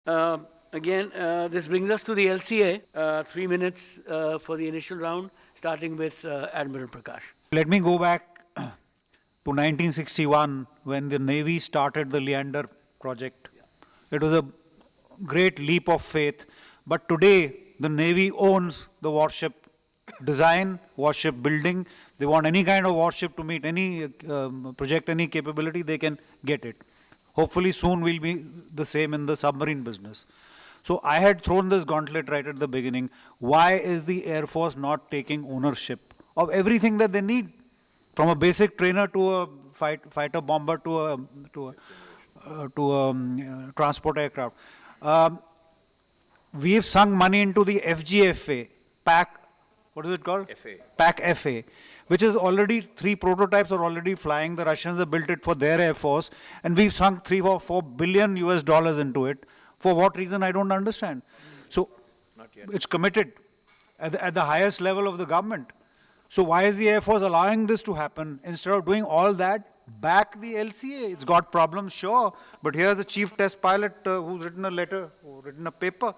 This brings us to the LCA. 3 minutes for the initial round, starting with Admiral Prakash. Let me go back to 1961 when the Navy started the Leander project. It was a great leap of faith. But today, the Navy owns the warship design, warship building. They want any kind of warship to meet any project, any capability, they can get it. Hopefully soon we'll be the same in the submarine business. So I had thrown this gauntlet right at the beginning. Why is the Air Force not taking ownership of everything that they need? From a basic trainer to a fighter bomber to a transport aircraft. We've sunk money into the FGFA, PAC, what is it called? FA. PAC FA, which is already 3 prototypes are already flying. The Russians have built it for their Air Force, and we've sunk $3 billion into it. For what reason, I don't understand. So it's committed at the highest level of the government. So why is the Air Force allowing this to happen? Instead of doing all that, back the LCA. It's got problems, sure, but here's the chief test pilot who's written a letter, or written a paper,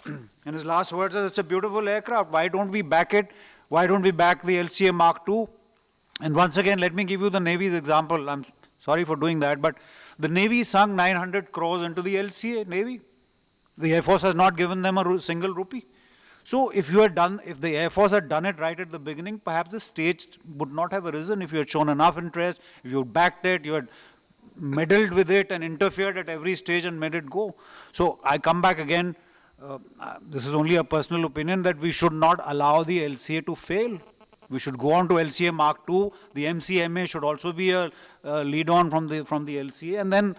and his last words are, it's a beautiful aircraft. Why don't we back it? Why don't we back the LCA Mark II? And once again, let me give you the Navy's example. I'm sorry for doing that, but the Navy sunk 900 crores into the LCA Navy. The Air Force has not given them a single rupee. So if the Air Force had done it right at the beginning, perhaps the stage would not have arisen if you had shown enough interest, if you had backed it, you had meddled with it and interfered at every stage and made it go. So I come back again, this is only a personal opinion, that we should not allow the LCA to fail. We should go on to LCA Mark II. The MCMA should also be a lead on from the LCA, and then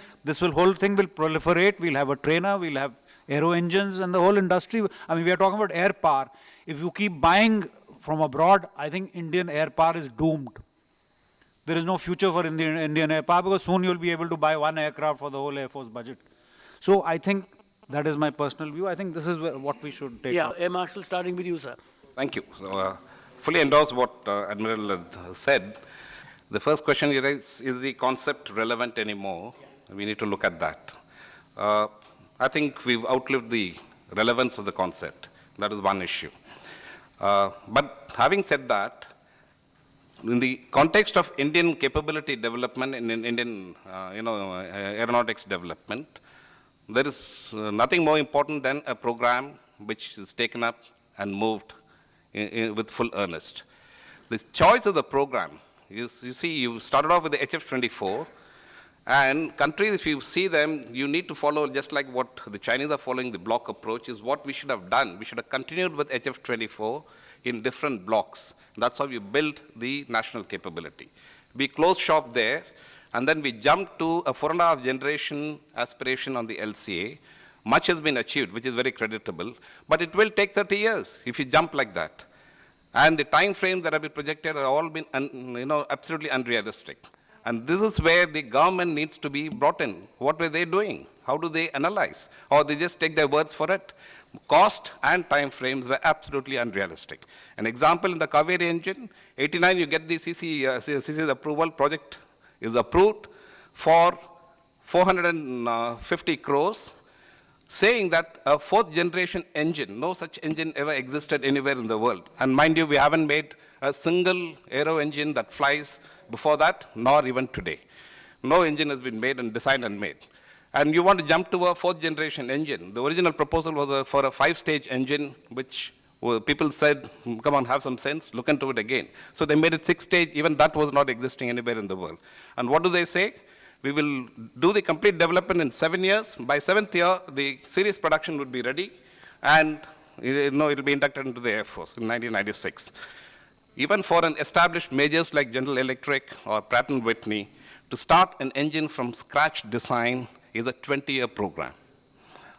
whole thing will proliferate. We'll have a trainer, we'll have aero engines, and the whole industry. I mean, we are talking about air power. If you keep buying from abroad, I think Indian air power is doomed. There is no future for Indian air power, because soon you'll be able to buy 1 aircraft for the whole Air Force budget. So I think that is my personal view. I think this is what we should take. Yeah, Air Marshal, starting with you, sir. Thank you. So, fully endorse what Admiral had said. The first question you raised, is the concept relevant anymore? We need to look at that. I think we've outlived the relevance of the concept. That is one issue. But having said that, in the context of Indian capability development and in Indian aeronautics development, there is nothing more important than a program which is taken up and moved with full earnest. The choice of the program, you see, you started off with the HF-24, and countries, if you see them, you need to follow just like what the Chinese are following, the block approach, is what we should have done. We should have continued with HF-24 in different blocks. That's how we built the national capability. We closed shop there, and then we jumped to a 4.5 generation aspiration on the LCA. Much has been achieved, which is very creditable, but it will take 30 years if you jump like that. And the time frames that have been projected have all been absolutely unrealistic. And this is where the government needs to be brought in. What were they doing? How do they analyze? Or they just take their words for it? Cost and time frames were absolutely unrealistic. An example in the Kaveri engine, 89 you get the CC approval, project is approved for 450 crores, saying that a 4th generation engine, no such engine ever existed anywhere in the world. And mind you, we haven't made a single aero engine that flies before that, nor even today. No engine has been made and designed and made. And you want to jump to a 4th generation engine. The original proposal was for a 5-stage engine, which people said, come on, have some sense, look into it again. So they made it 6-stage, even that was not existing anywhere in the world. And what do they say? We will do the complete development in 7 years. By 7th year, the series production would be ready, and it will be inducted into the Air Force in 1996. Even for an established majors like General Electric or Pratt & Whitney, to start an engine from scratch design is a 20-year program.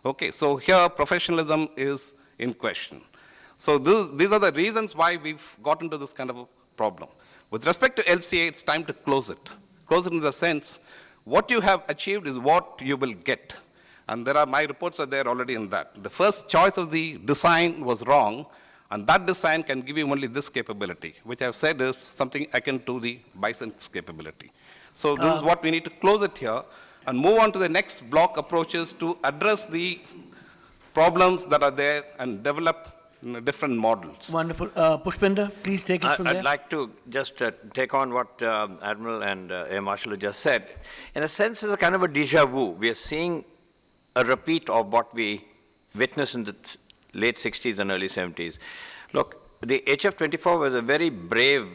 Okay, so here professionalism is in question. So these are the reasons why we've got into this kind of a problem. With respect to LCA, it's time to close it. Close it in the sense, what you have achieved is what you will get. And my reports are there already in that. The first choice of the design was wrong, and that design can give you only this capability, which I've said is something akin to the Bison's capability. So this is what we need to close it here and move on to the next block approaches to address the problems that are there and develop different models. Wonderful. Pushpinder, please take it from there. I'd like to just take on what Admiral and Air Marshal have just said. In a sense, it's a kind of a déjà vu. We are seeing a repeat of what we witnessed in the late 60s and early 70s. Look, the HF-24 was a very brave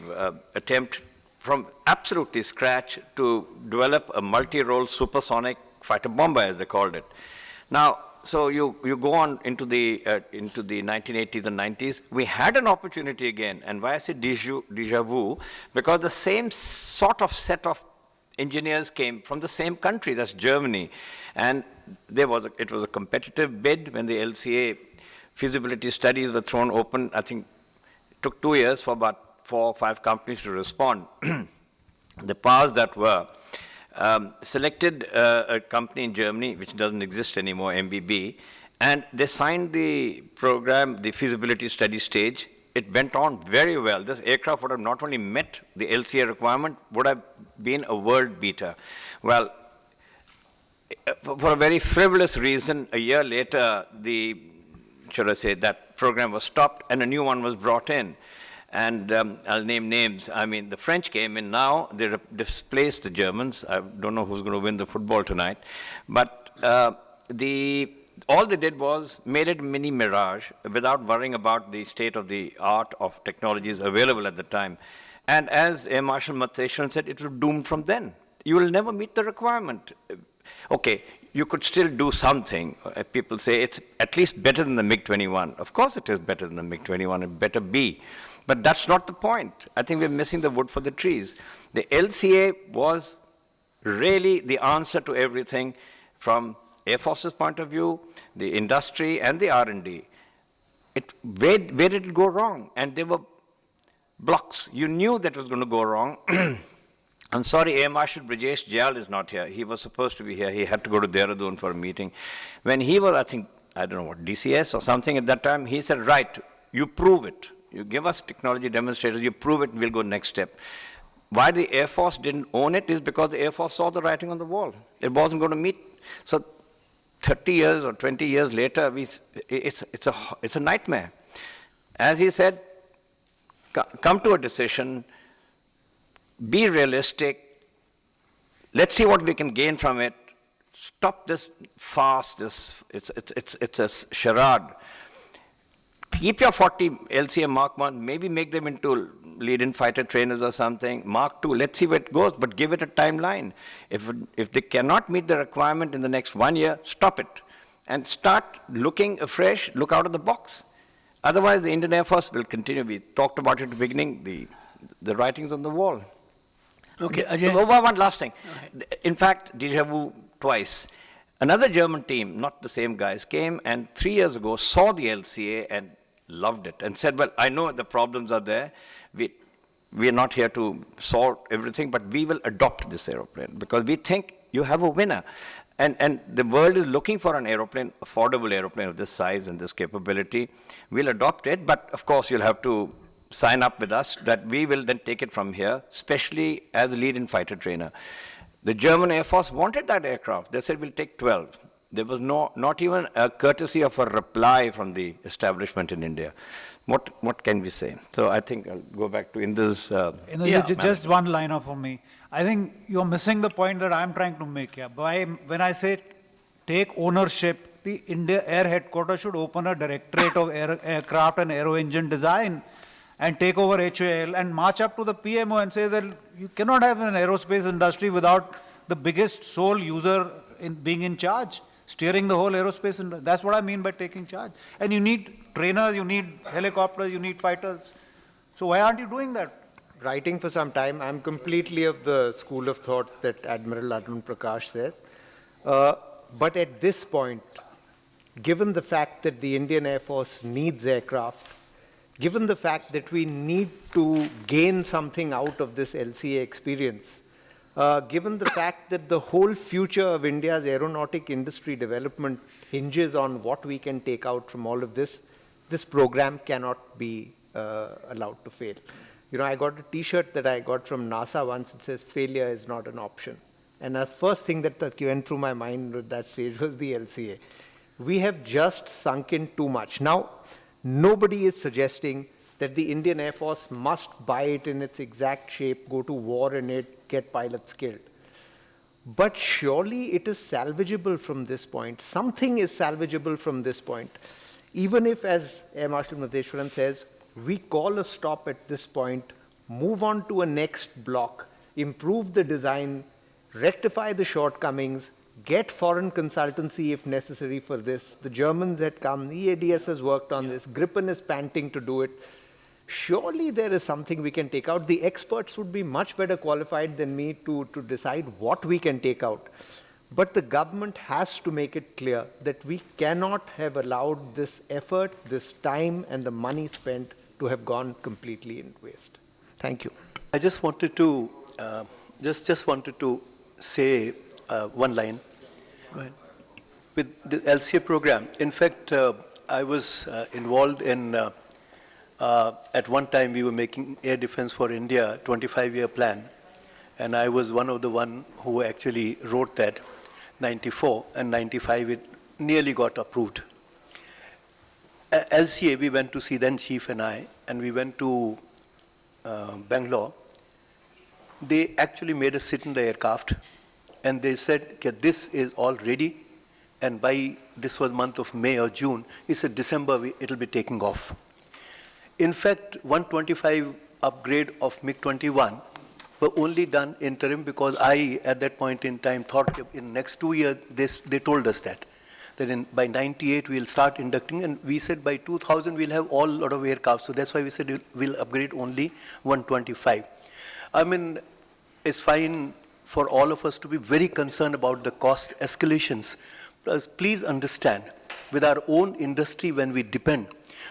attempt from absolutely scratch to develop a multi-role supersonic fighter bomber, as they called it. Now, so you go on into the 1980s and 90s. We had an opportunity again, and why I say déjà vu? Because the same sort of set of engineers came from the same country, that's Germany, and it was a competitive bid when the LCA feasibility studies were thrown open. I think it took 2 years for about 4 or 5 companies to respond. The powers that were selected a company in Germany, which doesn't exist anymore, MBB, and they signed the program, the feasibility study stage. It went on very well. This aircraft would have not only met the LCA requirement, would have been a world beater. Well, for a very frivolous reason, a year later, that program was stopped and a new one was brought in. And I'll name names. I mean, the French came in now. They displaced the Germans. I don't know who's going to win the football tonight. But all they did was made it a mini Mirage without worrying about the state of the art of technologies available at the time. And as Air Marshal Matheshan said, it was doomed from then. You will never meet the requirement. Okay, you could still do something. People say it's at least better than the MiG-21. Of course it is better than the MiG-21. It better be. But that's not the point. I think we're missing the wood for the trees. The LCA was really the answer to everything from Air Force's point of view, the industry, and the R&D. Where did it go wrong? And there were blocks. You knew that was going to go wrong. I'm sorry, Air Marshal Brajesh Jayal is not here. He was supposed to be here. He had to go to DRDO for a meeting. When he was, I don't know what, DCS or something at that time, he said, right, you prove it. You give us technology demonstrators, you prove it, we'll go next step. Why the Air Force didn't own it is because the Air Force saw the writing on the wall. It wasn't going to meet. So 30 years or 20 years later, it's a nightmare. As he said, come to a decision, be realistic, let's see what we can gain from it, stop this farce, it's a charade. Keep your 40 LCA Mark 1, maybe make them into lead-in fighter trainers or something. Mark 2, let's see where it goes, but give it a timeline. If they cannot meet the requirement in the next 1 year, stop it. And start looking afresh, look out of the box. Otherwise, the Indian Air Force will continue. We talked about it at the beginning, the writings on the wall. Okay, Ajay. One last thing. In fact, déjà vu twice. Another German team, not the same guys, came and 3 years ago saw the LCA and loved it and said, well, I know the problems are there. We are not here to solve everything, but we will adopt this aeroplane because we think you have a winner. And the world is looking for an aeroplane, affordable aeroplane of this size and this capability. We'll adopt it, but of course you'll have to sign up with us that we will then take it from here, especially as a lead-in fighter trainer. The German Air Force wanted that aircraft. They said, we'll take 12. There was not even a courtesy of a reply from the establishment in India. What can we say? So I think I'll go back to Inder's... just one liner for me. I think you're missing the point that I'm trying to make here. When I say take ownership, the India Air Headquarters should open a directorate of aircraft and aero engine design and take over HAL and march up to the PMO and say that you cannot have an aerospace industry without the biggest sole user being in charge, steering the whole aerospace industry. That's what I mean by taking charge. And you need trainers, you need helicopters, you need fighters. So why aren't you doing that? Writing for some time, I'm completely of the school of thought that Admiral Arun Prakash says. But at this point, given the fact that the Indian Air Force needs aircraft, given the fact that we need to gain something out of this LCA experience, given the fact that the whole future of India's aeronautic industry development hinges on what we can take out from all of this, this program cannot be allowed to fail. You know, I got a T-shirt that I got from NASA once. It says, failure is not an option. And the first thing that went through my mind at that stage was the LCA. we have just sunk in too much. Now, nobody is suggesting that the Indian Air Force must buy it in its exact shape, go to war in it, get pilots killed. But surely it is salvageable from this point. Something is salvageable from this point. Even if, as Air Marshal Madheshwaran says, we call a stop at this point, move on to a next block, improve the design, rectify the shortcomings, get foreign consultancy if necessary for this. The Germans had come, EADS has worked on this, Gripen is panting to do it. Surely there is something we can take out. The experts would be much better qualified than me to decide what we can take out. But the government has to make it clear that we cannot have allowed this effort, this time, and the money spent to have gone completely in waste. Thank you. I just wanted to just wanted to say one line. Go ahead. With the LCA program, in fact, I was involved in, at one time we were making Air Defense for India 25-year plan, and I was one of the one who actually wrote that. 94 and 95 it nearly got approved. LCA, we went to see then Chief and I, and we went to Bangalore. They actually made us sit in the aircraft, and they said, okay, this is all ready, and by, this was month of May or June, he said December it'll be taking off. In fact, 125 upgrade of MiG-21 were only done interim because I, at that point in time, thought in next 2 years, they told us that by 98 we'll start inducting, and we said by 2000 we'll have all lot of aircraft. So that's why we said we'll upgrade only 125. I mean, it's fine for all of us to be very concerned about the cost escalations. Plus, please understand, with our own industry when we depend,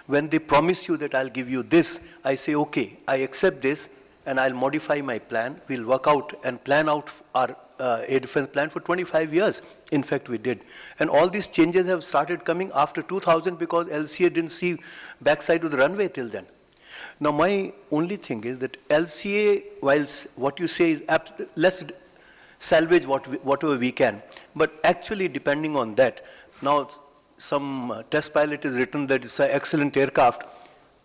when they promise you that I'll give you this, I say, okay, I accept this, and I'll modify my plan. We'll work out and plan out our air defense plan for 25 years. In fact, we did. And all these changes have started coming after 2000 because LCA didn't see backside of the runway till then. Now, my only thing is that LCA, whilst what you say is, let's salvage whatever we can. But actually, depending on that, now some test pilot has written that it's an excellent aircraft.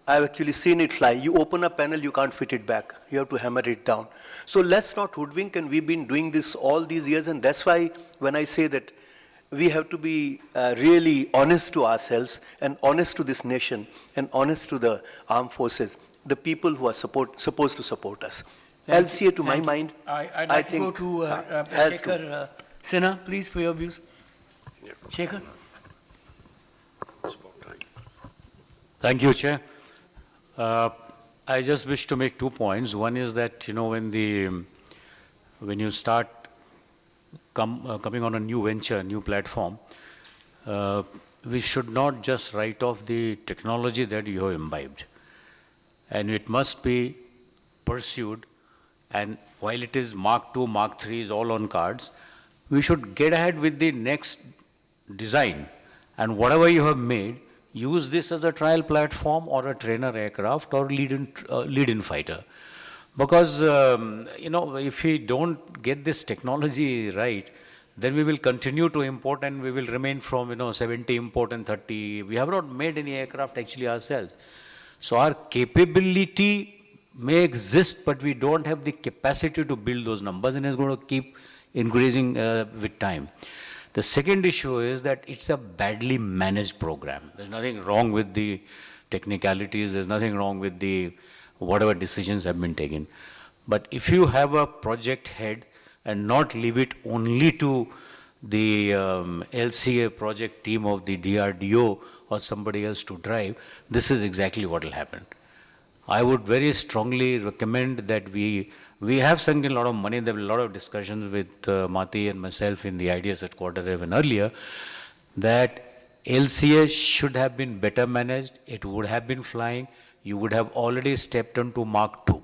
I've actually seen it fly. You open a panel, you can't fit it back. You have to hammer it down. So let's not hoodwink, and we've been doing this all these years, and that's why when I say that we have to be really honest to ourselves and honest to this nation and honest to the armed forces, the people who are supposed to support us. LCA, to my mind, I'd like to go to Shekhar Sinha, please, for your views. Shekhar. Thank you, Chair. I just wish to make 2 points. One is that, you know, when you start coming on a new venture, new platform, we should not just write off the technology that you have imbibed. And it must be pursued. And while it is Mark II, Mark III is all on cards, we should get ahead with the next design. And whatever you have made, use this as a trial platform or a trainer aircraft or lead-in fighter. Because, you know, if we don't get this technology right, then we will continue to import and we will remain from, you know, 70 import and 30. We have not made any aircraft actually ourselves. So our capability may exist, but we don't have the capacity to build those numbers, and it's going to keep increasing with time. The second issue is that it's a badly managed program. There's nothing wrong with the technicalities. There's nothing wrong with the whatever decisions have been taken. But if you have a project head and not leave it only to the LCA project team of the DRDO or somebody else to drive, this is exactly what will happen. I would very strongly recommend that we have sunk in a lot of money. There were a lot of discussions with Mati and myself in the ideas headquarters even earlier, that LCA should have been better managed. It would have been flying. You would have already stepped onto Mark II.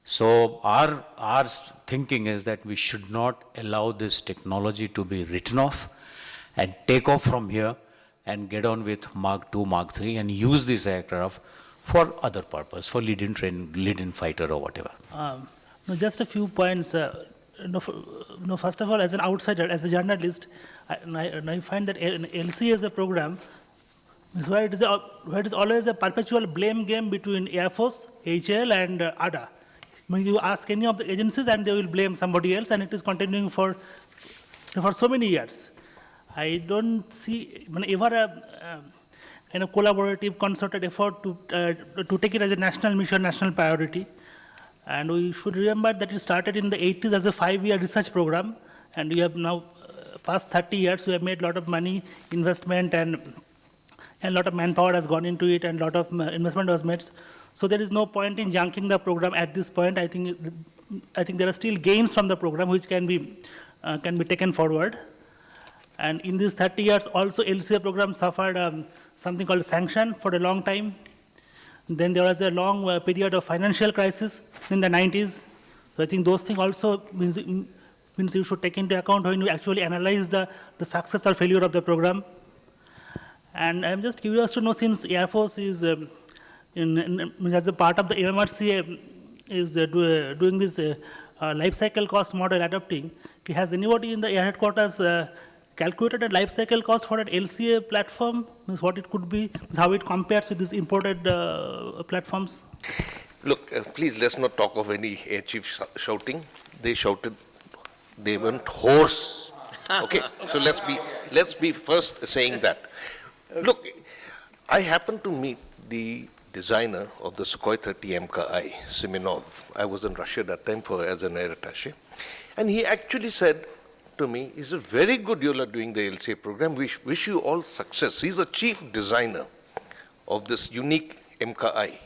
So our thinking is that we should not allow this technology to be written off and take off from here and get on with Mark II, Mark III, and use this aircraft for other purpose, for lead-in fighter or whatever. No, just a few points. First of all, as an outsider, as a journalist, I find that LCA as a program is where it is always a perpetual blame game between Air Force, HAL, and ADA. You ask any of the agencies and they will blame somebody else, and it is continuing for so many years. I don't see ever a kind of collaborative, concerted effort to take it as a national mission, national priority. And we should remember that it started in the 80s as a 5-year research program, and we have now, past 30 years, we have made a lot of money, investment, and a lot of manpower has gone into it, and a lot of investment was made. So there is no point in junking the program at this point. I think there are still gains from the program which can be taken forward. And in these 30 years, also LCA program suffered something called sanction for a long time. Then there was a long period of financial crisis in the 90s. So I think those things also means you should take into account when you actually analyze the success or failure of the program. And I'm just curious to know, since Air Force is, as a part of the MMRCA, is doing this life cycle cost model adopting, has anybody in the Air Headquarters calculated a life cycle cost for an LCA platform? Means what it could be, how it compares with these imported platforms? Look, please let's not talk of any air chief shouting. They shouted, they went hoarse. Okay, so let's be first saying that. Look, I happened to meet the designer of the Sukhoi 30 MKI, Simonov. I was in Russia that time as an air attaché. And he actually said to me, he said, very good you are doing the LCA program. Wish you all success. He's the chief designer of this unique MKI.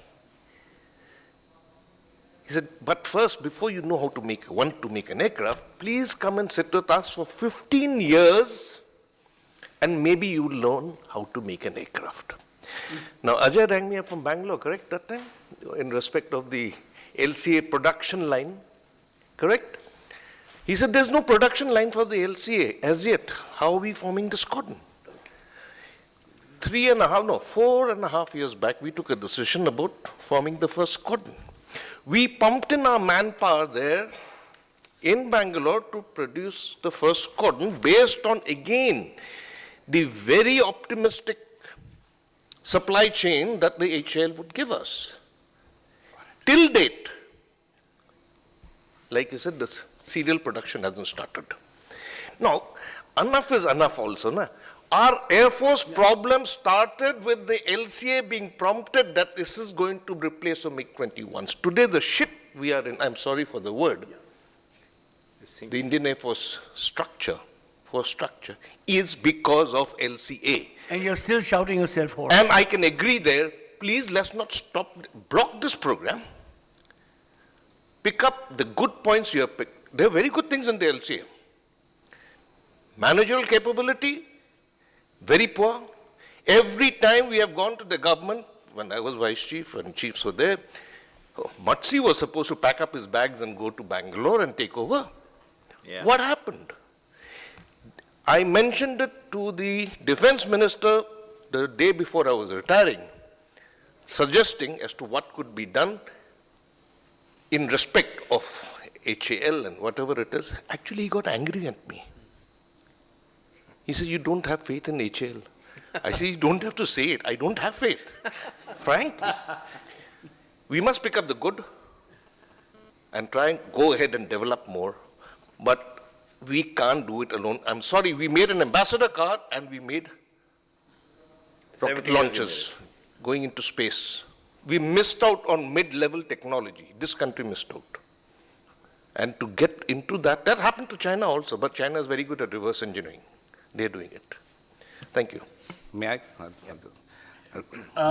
He said, but first, before you know how to want to make an aircraft, please come and sit with us for 15 years and maybe you will learn how to make an aircraft. Now, Ajay rang me up from Bangalore, correct, that time? In respect of the LCA production line, correct? He said, there's no production line for the LCA as yet. How are we forming the squadron? 4.5 years back, we took a decision about forming the first squadron. We pumped in our manpower there in Bangalore to produce the first squadron based on, again, the very optimistic supply chain that the HAL would give us. Till date, like I said, this serial production hasn't started. Now, enough is enough also. Na? Our Air Force problem started with the LCA being prompted that this is going to replace the MiG-21s. Today, the shit we are in, I'm sorry for the word, the Indian Air Force structure, is because of LCA. And you're still shouting yourself hoarse. And I can agree there. Please, let's not block this program. Pick up the good points you have picked. There are very good things in the LCA. Managerial capability, very poor. Every time we have gone to the government, when I was vice chief and chiefs were there, Matsi was supposed to pack up his bags and go to Bangalore and take over. Yeah. What happened? I mentioned it to the defense minister the day before I was retiring, suggesting as to what could be done in respect of HAL and whatever it is. Actually, he got angry at me. He said, you don't have faith in HAL. I said, you don't have to say it. I don't have faith. Frankly. We must pick up the good and try and go ahead and develop more. But we can't do it alone. I'm sorry, we made an ambassador car and we made rocket launchers going into space. We missed out on mid-level technology. This country missed out. And to get into that happened to China also, but China is very good at reverse engineering. They're doing it. Thank you. May I?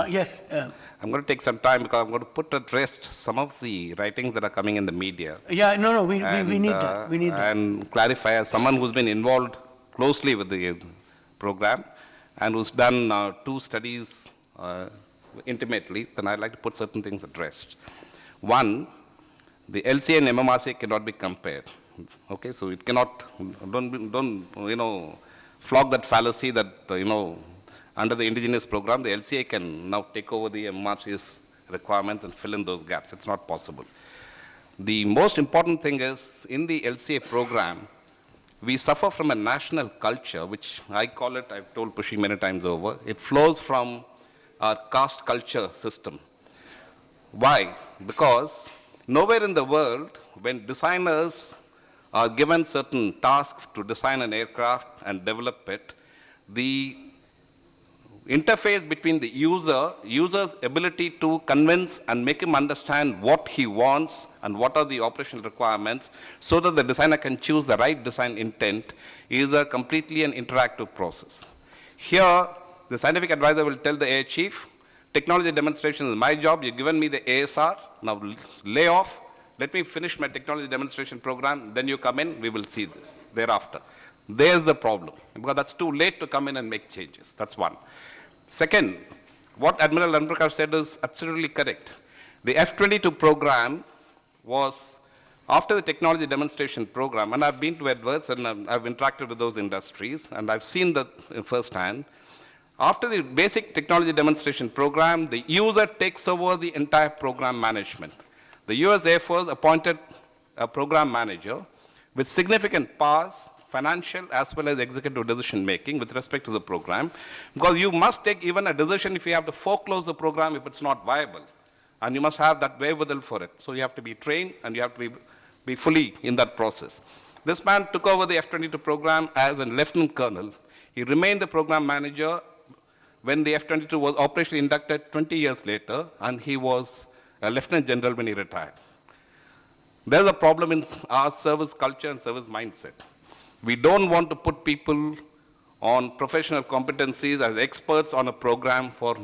Yes. I'm going to take some time because I'm going to put at rest some of the writings that are coming in the media. Yeah, no, we need that. We need that. And clarify, as someone who's been involved closely with the program and who's done 2 studies intimately, then I'd like to put certain things at rest. One, the LCA and MMRCA cannot be compared. Okay, so it cannot, don't flog that fallacy that, under the indigenous program, the LCA can now take over the MMRCA's requirements and fill in those gaps. It's not possible. The most important thing is, in the LCA program, we suffer from a national culture, which I call it, I've told Pushi many times over, it flows from our caste culture system. Why? Because nowhere in the world, when designers are given certain tasks to design an aircraft and develop it, the interface between the user's ability to convince and make him understand what he wants and what are the operational requirements so that the designer can choose the right design intent is a completely an interactive process. Here, the scientific advisor will tell the air chief, technology demonstration is my job, you've given me the ASR, now lay off, let me finish my technology demonstration program, then you come in, we will see thereafter. There's the problem, because that's too late to come in and make changes. That's one. Second, what Admiral Ranprakash said is absolutely correct. The F-22 program was, after the technology demonstration program, and I've been to Edwards and I've interacted with those industries, and I've seen that firsthand. After the basic technology demonstration program, the user takes over the entire program management. The US Air Force appointed a program manager with significant powers, financial as well as executive decision making with respect to the program, because you must take even a decision if you have to foreclose the program if it's not viable, and you must have that wherewithal for it. So you have to be trained and you have to be fully in that process. This man took over the F-22 program as a lieutenant colonel. He remained the program manager when the F-22 was operationally inducted 20 years later, and he was a lieutenant general when he retired. There's a problem in our service culture and service mindset. We don't want to put people on professional competencies as experts on a program for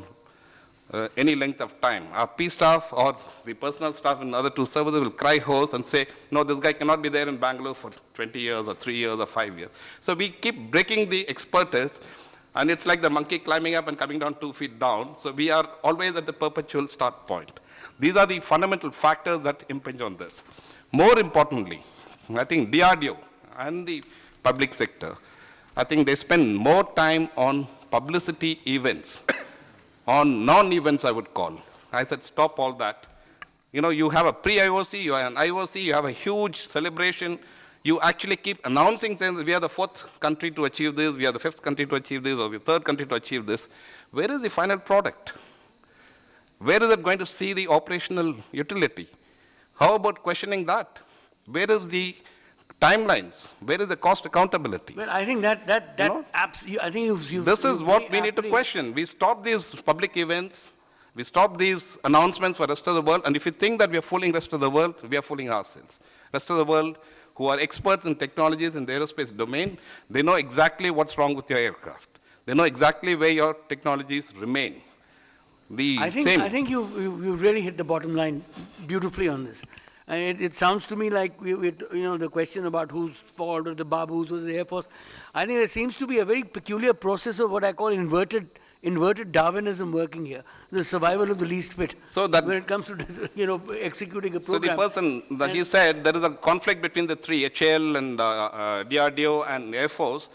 any length of time. Our P staff or the personal staff in other two services will cry hoarse and say, no, this guy cannot be there in Bangalore for 20 years or 3 years or 5 years. So we keep breaking the expertise, and it's like the monkey climbing up and coming down 2 feet down. So we are always at the perpetual start point. These are the fundamental factors that impinge on this. More importantly, I think DRDO and the public sector, I think they spend more time on publicity events, on non-events I would call. I said, stop all that. You know, you have a pre-IOC, you have an IOC, you have a huge celebration. You actually keep announcing, saying we are the 4th country to achieve this, we are the 5th country to achieve this, or the 3rd country to achieve this. Where is the final product? Where is it going to see the operational utility? How about questioning that? Where is the timelines? Where is the cost accountability? Well, I think I think you've This is what we need to question. We stop these public events, we stop these announcements for the rest of the world, and if you think that we are fooling the rest of the world, we are fooling ourselves. Rest of the world, who are experts in technologies in the aerospace domain, they know exactly what's wrong with your aircraft. They know exactly where your technologies remain. I think you've really hit the bottom line beautifully on this. And it sounds to me like the question about whose fault or the babus or the Air Force. I think there seems to be a very peculiar process of what I call inverted Darwinism working here. The survival of the least fit. So that when it comes to executing a program. So the person that he said there is a conflict between the three, HAL and DRDO and Air Force.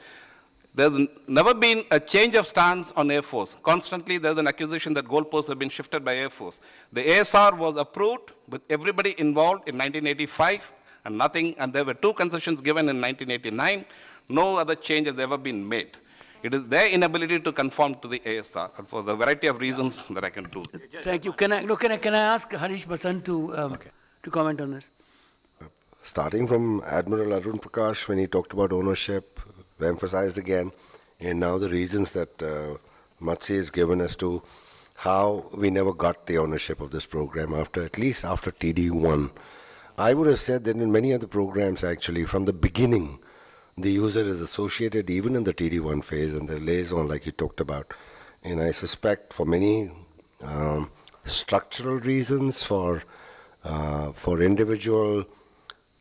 There's never been a change of stance on Air Force. Constantly there's an accusation that goalposts have been shifted by Air Force. The ASR was approved with everybody involved in 1985 and nothing, and there were 2 concessions given in 1989. No other change has ever been made. It is their inability to conform to the ASR, and for the variety of reasons that I can do. Thank you. Can I ask Harish Basant to comment on this? Starting from Admiral Arun Prakash, when he talked about ownership, emphasized again, and now the reasons that Matsui has given us to how we never got the ownership of this program at least after TD1. I would have said that in many other programs actually from the beginning the user is associated even in the TD1 phase and the liaison like you talked about. And I suspect for many structural reasons, for individual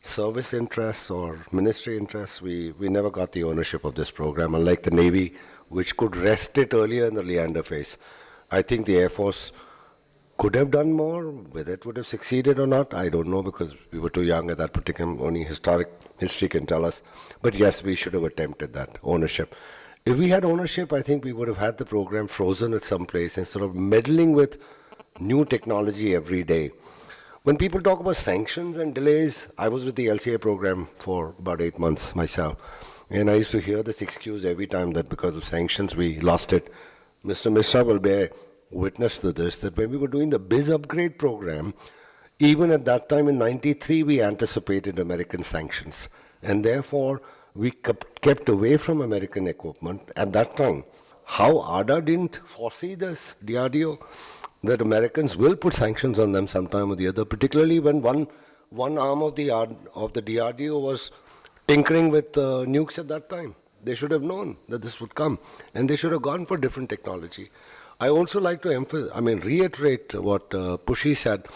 service interests or ministry interests, we never got the ownership of this program, unlike the Navy, which could rest it earlier in the Leander phase. I think the Air Force could have done more. Whether it would have succeeded or not, I don't know, because we were too young at that particular, only history can tell us. But yes, we should have attempted that ownership. If we had ownership, I think we would have had the program frozen at some place instead of meddling with new technology every day. When people talk about sanctions and delays, I was with the LCA program for about 8 months myself, and I used to hear this excuse every time that because of sanctions we lost it. Mr. Mishra will bear witness to this, that when we were doing the biz upgrade program, even at that time in 93, we anticipated American sanctions, and therefore we kept away from American equipment at that time. How ADA didn't foresee this, DRDO, that Americans will put sanctions on them sometime or the other, particularly when one arm of the DRDO was tinkering with nukes at that time. They should have known that this would come, and they should have gone for different technology. I also like to reiterate what Pushy said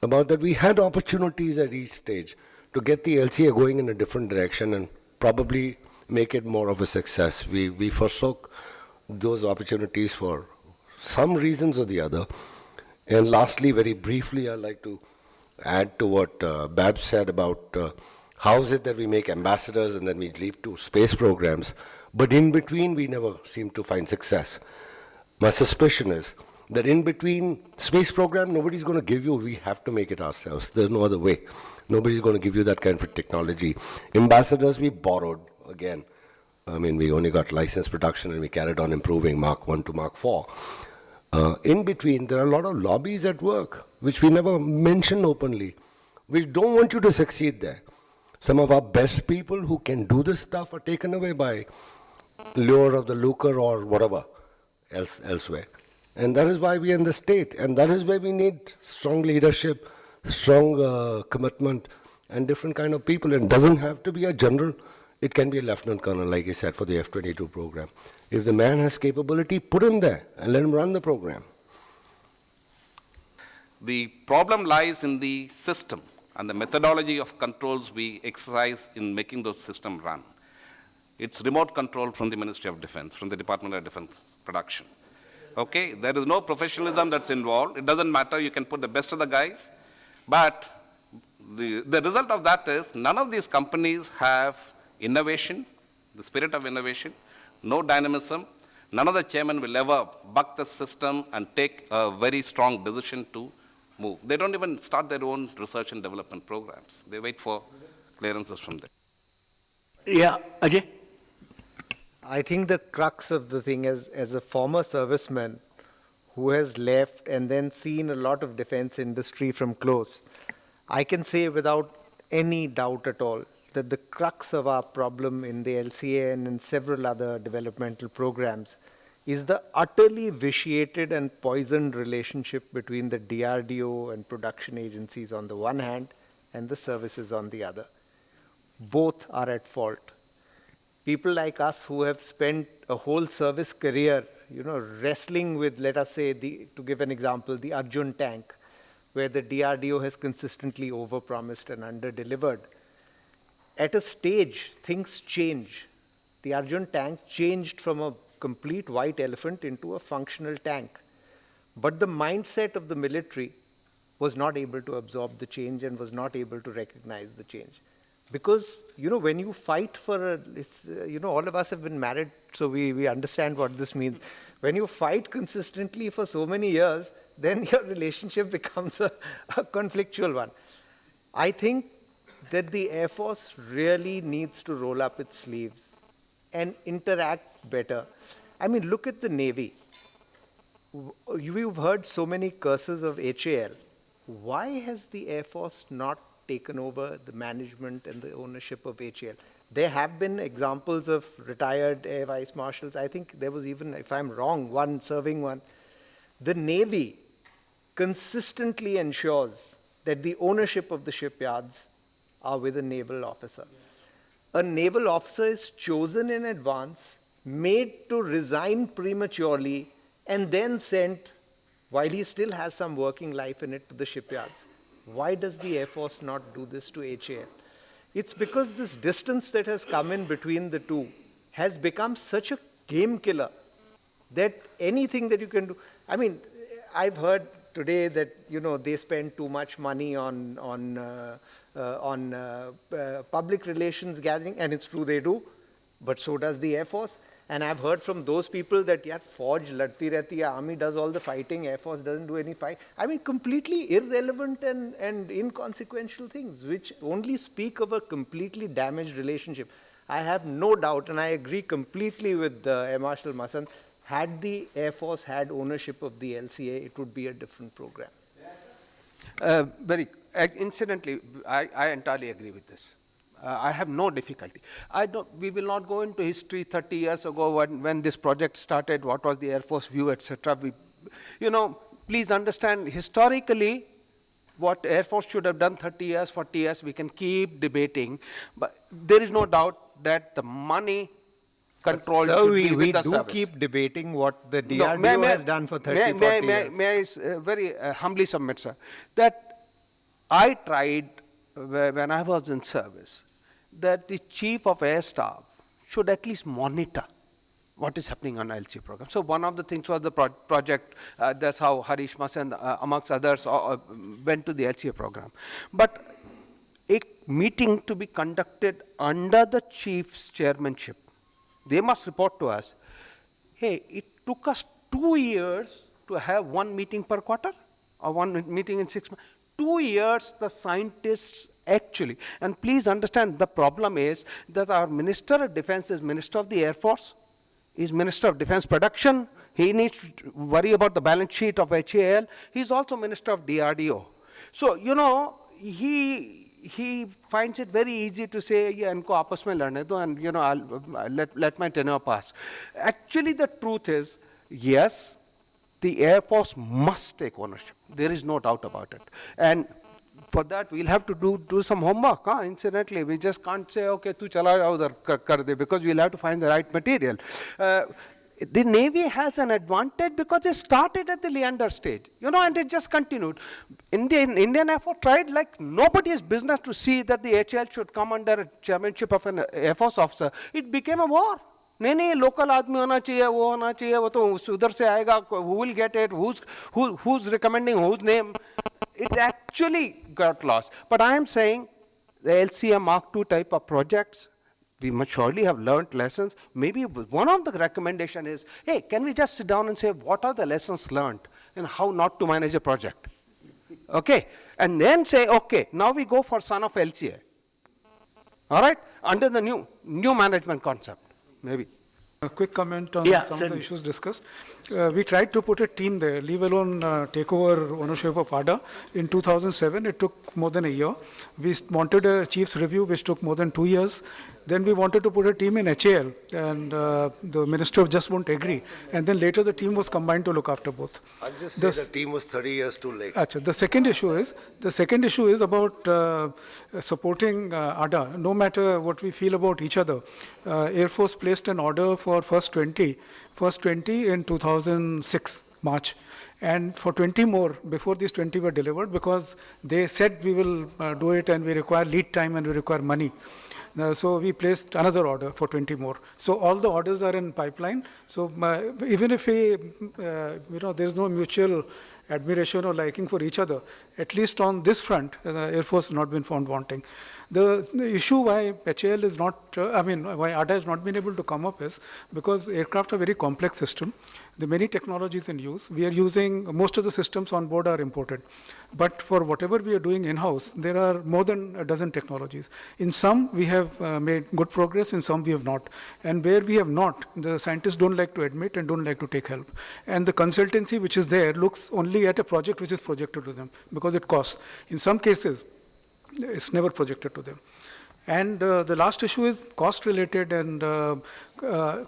about that we had opportunities at each stage to get the LCA going in a different direction and probably make it more of a success. We forsook those opportunities for some reasons or the other. And lastly, very briefly, I'd like to add to what Babs said about how is it that we make ambassadors and then we leave to space programs, but in between we never seem to find success. My suspicion is that in between space program, nobody's going to give you, we have to make it ourselves. There's no other way. Nobody's going to give you that kind of technology. Ambassadors, we borrowed again. We only got licensed production and we carried on improving Mark 1 to Mark 4. In between, there are a lot of lobbies at work, which we never mention openly, which don't want you to succeed there. Some of our best people who can do this stuff are taken away by lure of the lucre or whatever elsewhere. And that is why we are in the state. And that is where we need strong leadership, strong commitment, and different kind of people. It doesn't have to be a general. It can be a lieutenant colonel, like I said, for the F-22 program. If the man has capability, put him there and let him run the program. The problem lies in the system and the methodology of controls we exercise in making those systems run. It's remote control from the Ministry of Defense, from the Department of Defense production. Okay, there is no professionalism that's involved. It doesn't matter, you can put the best of the guys, but the result of that is none of these companies have innovation, the spirit of innovation, no dynamism. None of the chairmen will ever buck the system and take a very strong decision to move. They don't even start their own research and development programs. They wait for clearances from them. Yeah, Ajay? I think the crux of the thing is, as a former serviceman who has left and then seen a lot of defense industry from close, I can say without any doubt at all that the crux of our problem in the LCA and in several other developmental programs is the utterly vitiated and poisoned relationship between the DRDO and production agencies on the one hand and the services on the other. Both are at fault. People like us who have spent a whole service career, wrestling with, let us say, to give an example, the Arjun tank, where the DRDO has consistently overpromised and underdelivered. At a stage, things change. The Arjun tank changed from a complete white elephant into a functional tank. But the mindset of the military was not able to absorb the change and was not able to recognize the change. Because, when you fight for all of us have been married, so we understand what this means. When you fight consistently for so many years, then your relationship becomes a conflictual one. I think that the Air Force really needs to roll up its sleeves and interact better. Look at the Navy. You've heard so many curses of HAL. Why has the Air Force not taken over the management and the ownership of HAL? There have been examples of retired air vice marshals. I think there was even, if I'm wrong, one serving one. The Navy consistently ensures that the ownership of the shipyards are with a naval officer. A naval officer is chosen in advance, made to resign prematurely, and then sent, while he still has some working life in it, to the shipyards. Why does the Air Force not do this to HAL? It's because this distance that has come in between the two has become such a game killer that anything that you can do. I've heard today that they spend too much money on public relations gathering, and it's true they do, but so does the Air Force. And I've heard from those people that, yeah, Fauj ladti rehti hai, Army does all the fighting, Air Force doesn't do any fight. I mean, completely irrelevant and inconsequential things, which only speak of a completely damaged relationship. I have no doubt, and I agree completely with Air Marshal Masand, had the Air Force had ownership of the LCA, it would be a different program. Incidentally, I entirely agree with this. I have no difficulty. We will not go into history 30 years ago when this project started, what was the Air Force view, etc. Please understand, historically, what Air Force should have done 30 years, 40 years, we can keep debating. But there is no doubt that the money control should be with the service. We do keep debating what the DRDO has done for 30, 40 years. May I very humbly submit, sir, that I tried, when I was in service, that the Chief of Air Staff should at least monitor what is happening on LC program. So one of the things was the project, that's how Harish Masand, amongst others, went to the LCA program. But a meeting to be conducted under the chief's chairmanship, they must report to us, hey, it took us 2 years to have one meeting per quarter, or one meeting in 6 months. 2 years, the scientists actually, and please understand, the problem is that our Minister of Defense is Minister of the Air Force, is Minister of Defense Production, he needs to worry about the balance sheet of HAL, he's also Minister of DRDO. So, he finds it very easy to say, yeah, inko aapas mein ladne do, and I'll let my tenure pass. Actually, the truth is, yes, the Air Force must take ownership. There is no doubt about it. And for that, we'll have to do some homework. Incidentally, we just can't say, okay, tu chala jao udhar kar de, because we'll have to find the right material. The Navy has an advantage because it started at the Leander stage, and it just continued. Indian Air Force tried like nobody's business to see that the HAL should come under a chairmanship of an Air Force officer. It became a war. नहीं local आदमी होना चाहिए, वो होना चाहिए, वो तो उधर से आएगा, who will get it, who's recommending whose name. It actually got lost. But I am saying the LCA Mark II type of projects, we must surely have learned lessons. Maybe one of the recommendation is, hey, can we just sit down and say, what are the lessons learned and how not to manage a project? Okay, and then say, okay, now we go for son of LCA. All right, under the new management concept. Maybe. A quick comment on some of the issues discussed. We tried to put a team there, leave alone take over ownership of ADA. In 2007, it took more than a year. We wanted a chief's review, which took more than 2 years. Then we wanted to put a team in HAL, and the minister just won't agree. And then later the team was combined to look after both. I'll just say the team was 30 years too late. The second issue is about supporting ADA. No matter what we feel about each other, Air Force placed an order for first 20 in 2006, March. And for 20 more, before these 20 were delivered, because they said we will do it and we require lead time and we require money. So we placed another order for 20 more. So all the orders are in pipeline. So even if there's no mutual admiration or liking for each other, at least on this front, the Air Force has not been found wanting. The issue why HAL is not, why ADA has not been able to come up is because aircraft are a very complex system. There are many technologies in use. We are using, most of the systems on board are imported. But for whatever we are doing in-house, there are more than a dozen technologies. In some, we have made good progress, in some we have not. And where we have not, the scientists don't like to admit and don't like to take help. And the consultancy which is there looks only at a project which is projected to them because it costs. In some cases, it's never projected to them. And the last issue is cost related, and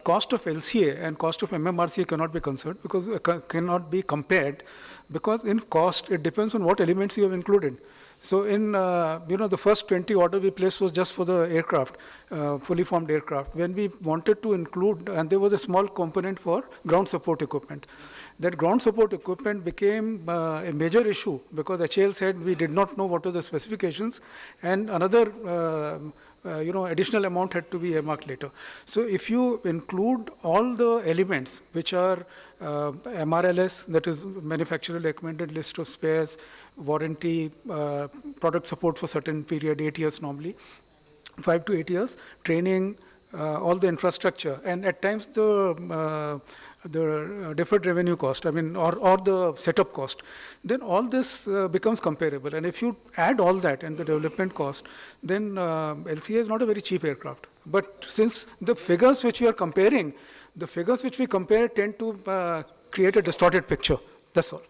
cost of LCA and cost of MMRCA cannot be considered because cannot be compared, because in cost it depends on what elements you have included. So in the first 20 order we placed was just for the aircraft, fully formed aircraft. When we wanted to include, and there was a small component for ground support equipment. That ground support equipment became a major issue because HAL said we did not know what were the specifications, and another additional amount had to be earmarked later. So if you include all the elements which are MRLS, that is manufacturer recommended list of spares, warranty, product support for certain period, 8 years normally, 5 to 8 years, training, all the infrastructure, and at times the deferred revenue cost, I mean, or the setup cost, then all this becomes comparable. And if you add all that and the development cost, then LCA is not a very cheap aircraft. But since the figures which we are comparing, the figures which we compare tend to create a distorted picture. That's all.